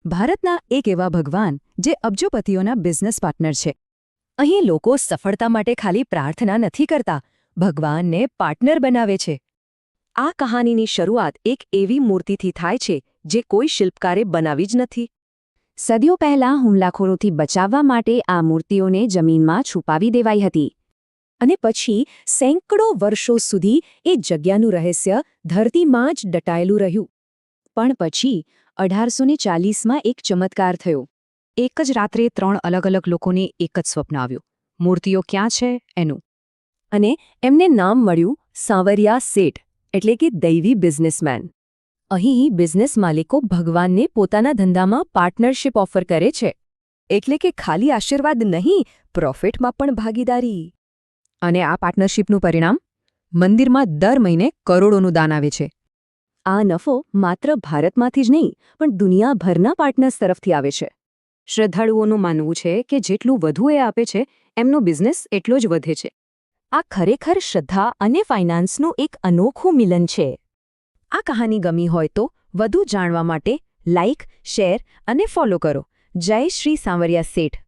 ભારતના એક એવા ભગવાન જે અબજોપતિઓના બિઝનેસ પાર્ટનર છે. અહીં લોકો સફળતા માટે ખાલી પ્રાર્થના નથી કરતા, ભગવાનને પાર્ટનર બનાવે છે. આ કહાનીની શરૂઆત એક એવી મૂર્તિથી થાય છે જે કોઈ શિલ્પકારે બનાવી જ નથી. સદીઓ પહેલાં હુમલાખોરોથી બચાવવા માટે આ મૂર્તિઓને જમીનમાં છુપાવી દેવાઈ હતી. અને પછી સેંકડો વર્ષો સુધી એ જગ્યાનું રહસ્ય ધરતીમાં જ દટાયેલું રહ્યું. પણ પછી 1840માં એક ચમત્કાર થયો. એક જ રાત્રે 3 અલગ અલગ લોકોને એક જ સ્વપ્ન આવ્યું. મૂર્તિઓ ક્યાં છે એનું. અને એમને નામ મળ્યું સાંવરિયા શેઠ, એટલે કે દૈવી બિઝનેસમેન. અહીં બિઝનેસ માલિકો ભગવાનને પોતાના ધંધામાં પાર્ટનરશિપ ઓફર કરે છે. એટલે કે ખાલી આશીર્વાદ નહીં, પ્રોફિટમાં પણ ભાગીદારી. અને આ પાર્ટનરશિપનું પરિણામ? મંદિરમાં દર મહિને કરોડોનું દાન આવે છે. આ નફો માત્ર ભારતમાંથી જ નહીં, પણ દુનિયાભરના પાર્ટનર્સ તરફથી આવે છે. શ્રદ્ધાળુઓનું માનવું છે કે જેટલું વધુ એ આપે છે, એમનો બિઝનેસ એટલો જ વધે છે. આ ખરેખર શ્રદ્ધા અને ફાઇનાન્સનું એક અનોખું મિલન છે. આ કહાની ગમી હોય તો વધુ જાણવા માટે લાઇક, શેર અને ફોલો કરો. જય શ્રી સાંવરિયા શેઠ.